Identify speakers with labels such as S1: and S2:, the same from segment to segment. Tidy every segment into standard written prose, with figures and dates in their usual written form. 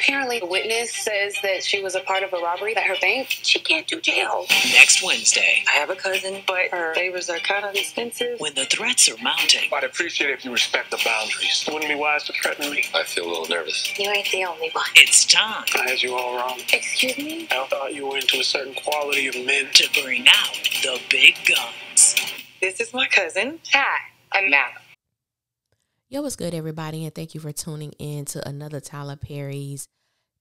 S1: Apparently, a witness says that she was a part of a robbery at her bank. She can't do jail.
S2: Next Wednesday.
S1: I have a cousin, but her favors are kind of expensive.
S2: When the threats are mounting.
S3: I'd appreciate it if you respect the boundaries. It wouldn't be wise to threaten me.
S4: I feel a little nervous.
S1: You ain't the only one.
S2: It's time.
S3: I had you all wrong.
S1: Excuse me?
S3: I thought you were into a certain quality of men.
S2: To bring out the big guns.
S1: This is my cousin. Hi, I'm Matt.
S5: Yo, what's good, everybody, and thank you for tuning in to another Tyler Perry's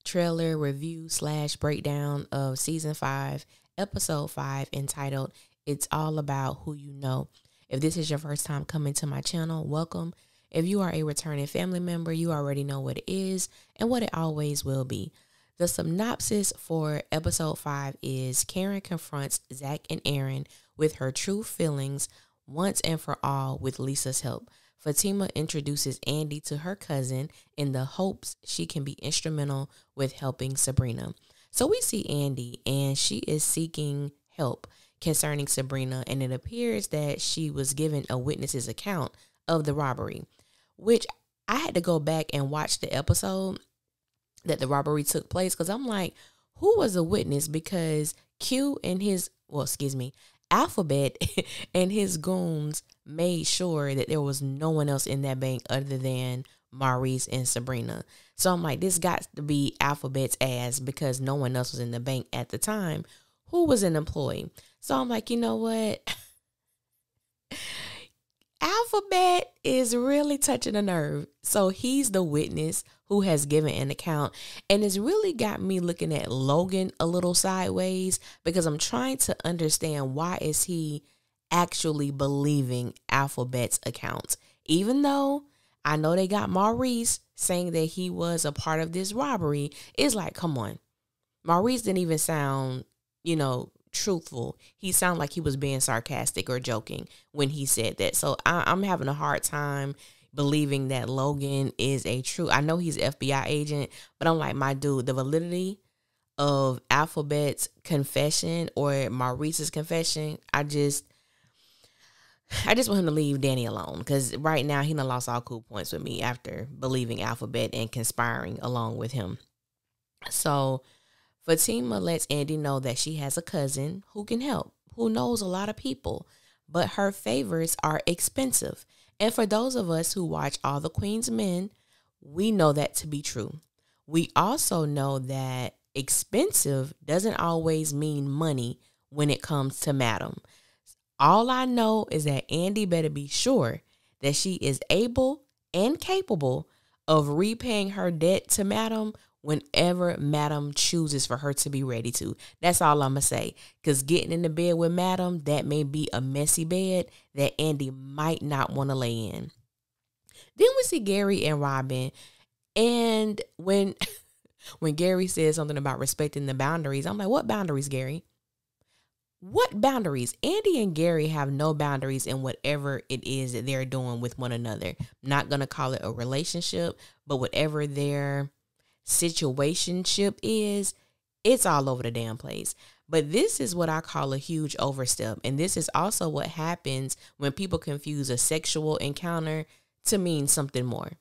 S5: trailer review / breakdown of season 5, episode 5, entitled "It's All About Who You Know." If this is your first time coming to my channel, welcome. If you are a returning family member, you already know what it is and what it always will be. The synopsis for episode 5 is Karen confronts Zac and Aaron with her true feelings once and for all with Lisa's help. Fatima introduces Andi to her cousin in the hopes she can be instrumental with helping Sabrina. So we see Andi, and she is seeking help concerning Sabrina, and it appears that she was given a witness's account of the robbery, which I had to go back and watch the episode that the robbery took place, because I'm like, who was a witness? Because Alphabet and his goons made sure that there was no one else in that bank other than Maurice and Sabrina. So I'm like, this got to be Alphabet's ass, because no one else was in the bank at the time who was an employee. So I'm like, you know what? Alphabet is really touching a nerve. So he's the witness who has given an account, and it's really got me looking at Logan a little sideways, because I'm trying to understand, why is he actually believing Alphabet's account? Even though I know they got Maurice saying that he was a part of this robbery, it's like, come on. Maurice didn't even sound, truthful. He sounded like he was being sarcastic or joking when he said that. So I'm having a hard time believing that Logan is I know he's an FBI agent, but I'm like, my dude, the validity of Alphabet's confession or Maurice's confession, I just want him to leave Danni alone, because right now he done lost all cool points with me after believing Alphabet and conspiring along with him. So Fatima lets Andi know that she has a cousin who can help, who knows a lot of people, but her favors are expensive. And for those of us who watch All the Queen's Men, we know that to be true. We also know that expensive doesn't always mean money when it comes to Madam. All I know is that Andi better be sure that she is able and capable of repaying her debt to Madam whenever Madam chooses for her to be ready to. That's all I'm going to say. Because getting in the bed with Madam, that may be a messy bed that Andi might not want to lay in. Then we see Gary and Robin. And when Gary says something about respecting the boundaries, I'm like, what boundaries, Gary? What boundaries? Andi and Gary have no boundaries in whatever it is that they're doing with one another. I'm not going to call it a relationship, but whatever their situationship is, it's all over the damn place. But this is what I call a huge overstep. And this is also what happens when people confuse a sexual encounter to mean something more.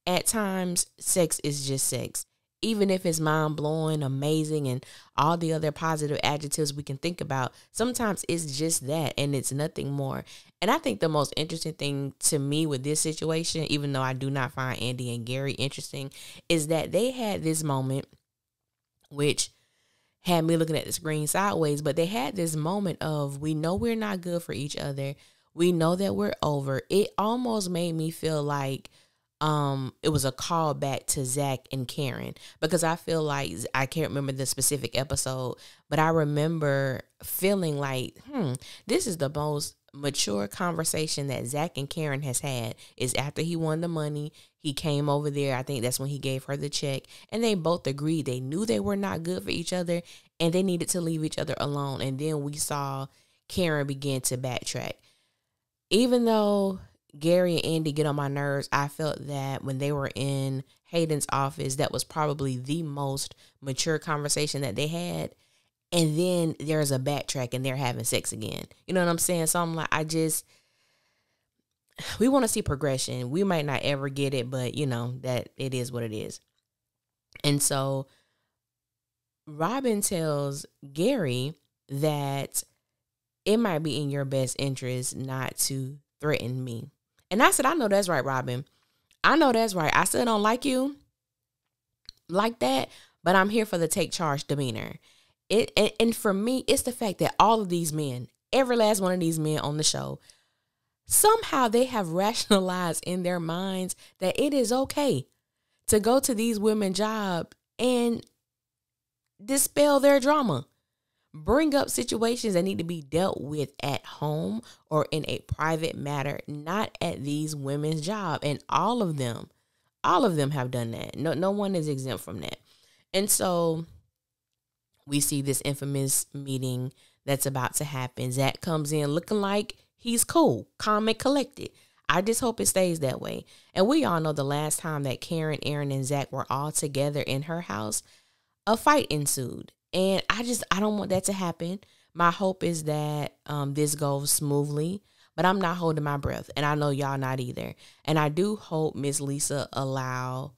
S5: At times, sex is just sex. Even if it's mind-blowing, amazing, and all the other positive adjectives we can think about, sometimes it's just that, and it's nothing more. And I think the most interesting thing to me with this situation, even though I do not find Andi and Gary interesting, is that they had this moment, which had me looking at the screen sideways, but they had this moment of, we know we're not good for each other. We know that we're over. It almost made me feel like it was a call back to Zac and Karen, because I feel like, I can't remember the specific episode, but I remember feeling like, this is the most mature conversation that Zac and Karen has had. Is after he won the money, he came over there. I think that's when he gave her the check, and they both agreed they knew they were not good for each other and they needed to leave each other alone. And then we saw Karen begin to backtrack. Even though Gary and Andi get on my nerves, I felt that when they were in Hayden's office, that was probably the most mature conversation that they had. And then there's a backtrack and they're having sex again. You know what I'm saying? So I'm like, we want to see progression. We might not ever get it, but that it is what it is. And so Robin tells Gary that it might be in your best interest not to threaten me. And I said, I know that's right, Robin. I know that's right. I still don't like you like that, but I'm here for the take charge demeanor. And for me, it's the fact that all of these men, every last one of these men on the show, somehow they have rationalized in their minds that it is okay to go to these women's job and dispel their drama. Bring up situations that need to be dealt with at home or in a private matter, not at these women's job. And all of them have done that. No one is exempt from that. And so we see this infamous meeting that's about to happen. Zac comes in looking like he's cool, calm and collected. I just hope it stays that way. And we all know the last time that Karen, Aaron, and Zac were all together in her house, a fight ensued. And I don't want that to happen. My hope is that this goes smoothly, but I'm not holding my breath. And I know y'all not either. And I do hope Miss Lisa allow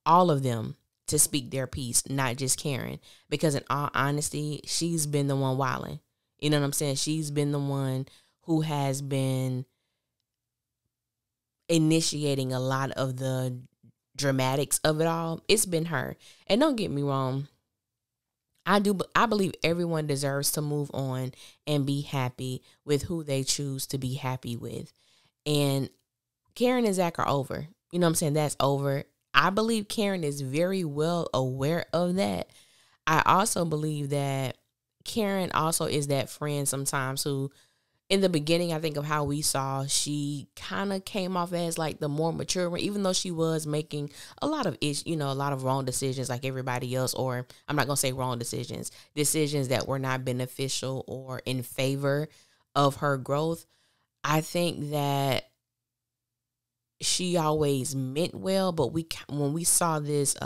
S5: all of them to speak their piece, not just Karen. Because in all honesty, she's been the one wilding. You know what I'm saying? She's been the one who has been initiating a lot of the dramatics of it all. It's been her. And don't get me wrong, I believe everyone deserves to move on and be happy with who they choose to be happy with. And Karen and Zac are over. You know what I'm saying? That's over. I believe Karen is very well aware of that. I also believe that Karen also is that friend sometimes who, in the beginning, I think of how we saw, she kind of came off as like the more mature one, even though she was making a lot of wrong decisions like everybody else, or I'm not going to say wrong decisions that were not beneficial or in favor of her growth. I think that she always meant well, but when we saw this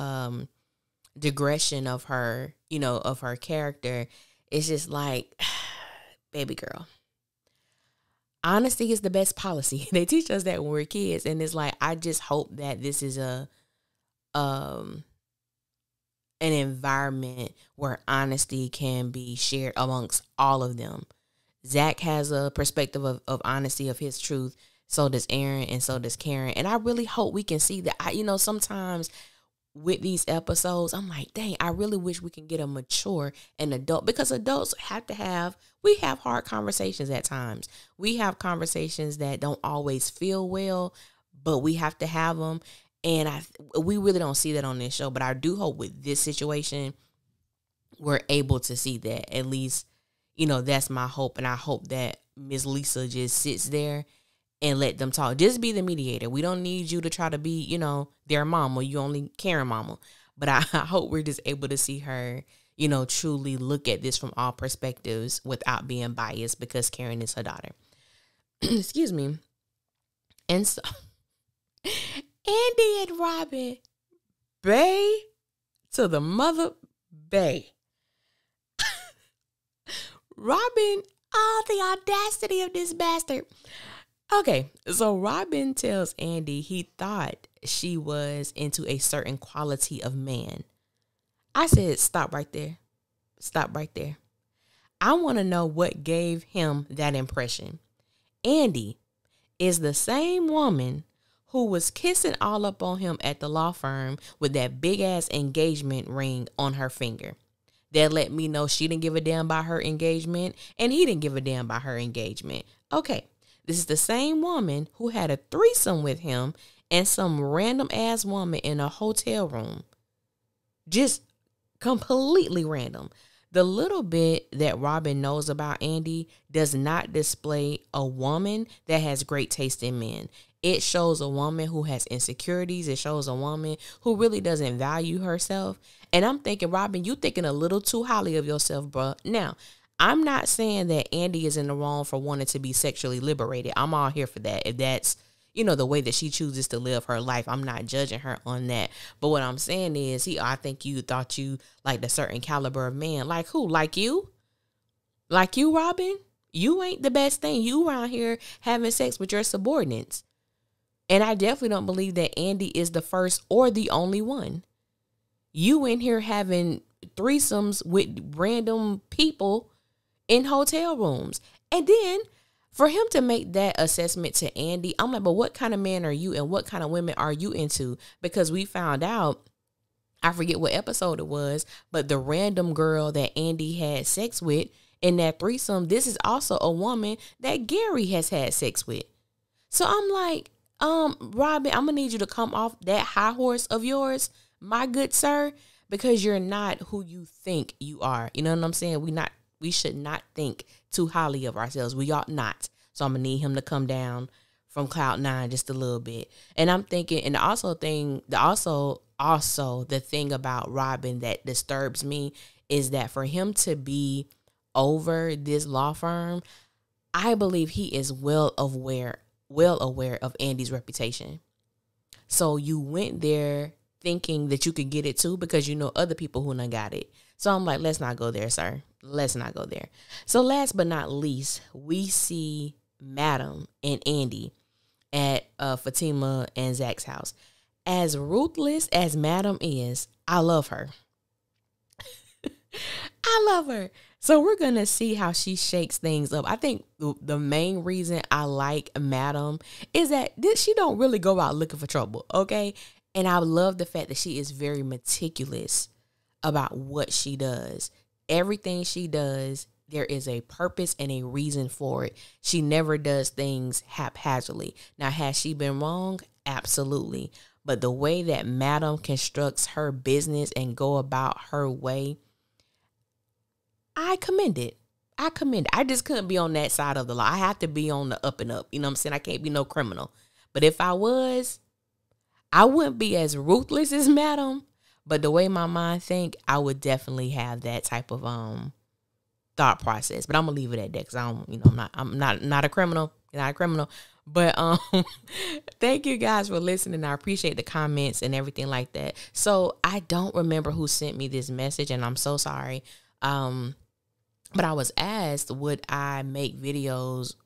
S5: digression of her, of her character, it's just like, baby girl. Honesty is the best policy. They teach us that when we're kids. And it's like, I just hope that this is an environment where honesty can be shared amongst all of them. Zac has a perspective of honesty, of his truth. So does Aaron, and so does Karen. And I really hope we can see that. Sometimes with these episodes, I'm like, dang, I really wish we can get a mature and adult, because adults we have hard conversations at times. We have conversations that don't always feel well, but we have to have them. And we really don't see that on this show, but I do hope with this situation, we're able to see that. At least, that's my hope. And I hope that Miss Lisa just sits there and let them talk. Just be the mediator. We don't need you to try to be, their mama. You only Karen mama. But I hope we're just able to see her, truly look at this from all perspectives without being biased, because Karen is her daughter. Excuse me. And so Andi and Robin, bay to the mother bay. Robin, the audacity of this bastard. Okay, so Robin tells Andi he thought she was into a certain quality of man. I said, stop right there. Stop right there. I want to know what gave him that impression. Andi is the same woman who was kissing all up on him at the law firm with that big ass engagement ring on her finger. That let me know she didn't give a damn about her engagement, and he didn't give a damn about her engagement. Okay. This is the same woman who had a threesome with him and some random ass woman in a hotel room. Just completely random. The little bit that Robin knows about Andi does not display a woman that has great taste in men. It shows a woman who has insecurities. It shows a woman who really doesn't value herself. And I'm thinking, Robin, you thinking a little too highly of yourself, bruh. Now, I'm not saying that Andi is in the wrong for wanting to be sexually liberated. I'm all here for that. If that's, the way that she chooses to live her life, I'm not judging her on that. But what I'm saying is, I think you thought you liked a certain caliber of man. Like who? Like you? Like you, Robin? You ain't the best thing. You around here having sex with your subordinates. And I definitely don't believe that Andi is the first or the only one. You in here having threesomes with random people in hotel rooms. And then for him to make that assessment to Andi, I'm like, but what kind of man are you and what kind of women are you into? Because we found out, I forget what episode it was, but the random girl that Andi had sex with in that threesome, this is also a woman that Gary has had sex with. So I'm like, Robin, I'm gonna need you to come off that high horse of yours, my good sir, because you're not who you think you are. You know what I'm saying? We should not think too highly of ourselves. We ought not. So I'm gonna need him to come down from cloud 9 just a little bit. And I'm thinking, and also the thing about Robin that disturbs me is that for him to be over this law firm, I believe he is well aware of Andi's reputation. So you went there thinking that you could get it too because you know other people who done got it. So I'm like, let's not go there, sir. Let's not go there. So last but not least, we see Madam and Andi at Fatima and Zac's house. As ruthless as Madam is, I love her. I love her. So we're going to see how she shakes things up. I think the main reason I like Madam is that she don't really go out looking for trouble, okay? And I love the fact that she is very meticulous about what she does. Everything she does, there is a purpose and a reason for it. She never does things haphazardly. Now, has she been wrong? Absolutely. But the way that Madam constructs her business and go about her way, I commend it. I just couldn't be on that side of the law. I have to be on the up and up. You know what I'm saying? I can't be no criminal. But if I was, I wouldn't be as ruthless as Madam. But the way my mind think, I would definitely have that type of thought process. But I'm gonna leave it at that because I'm not a criminal. Not a criminal. But thank you guys for listening. I appreciate the comments and everything like that. So I don't remember who sent me this message, and I'm so sorry. But I was asked, would I make videos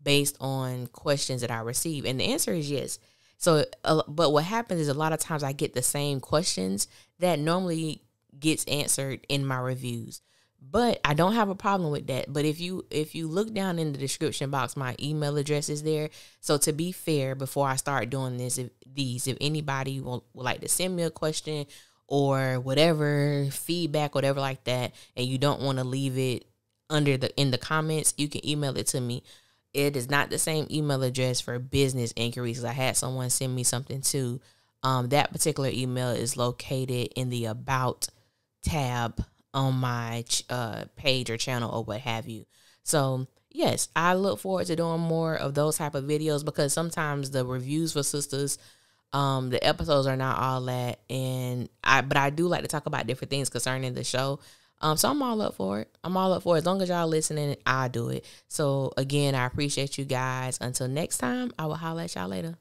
S5: based on questions that I receive? And the answer is yes. So, but what happens is a lot of times I get the same questions that normally gets answered in my reviews. But I don't have a problem with that. But if you look down in the description box, my email address is there. So to be fair, before I start doing this, if anybody would like to send me a question or whatever, feedback, whatever like that, and you don't want to leave it in the comments, you can email it to me. It is not the same email address for business inquiries. I had someone send me something too. That particular email is located in the About tab on my page or channel or what have you. So yes, I look forward to doing more of those type of videos because sometimes the reviews for Sisters, the episodes are not all that, but I do like to talk about different things concerning the show. So I'm all up for it. As long as y'all listening, I'll do it. So again, I appreciate you guys. Until next time, I will holler at y'all later.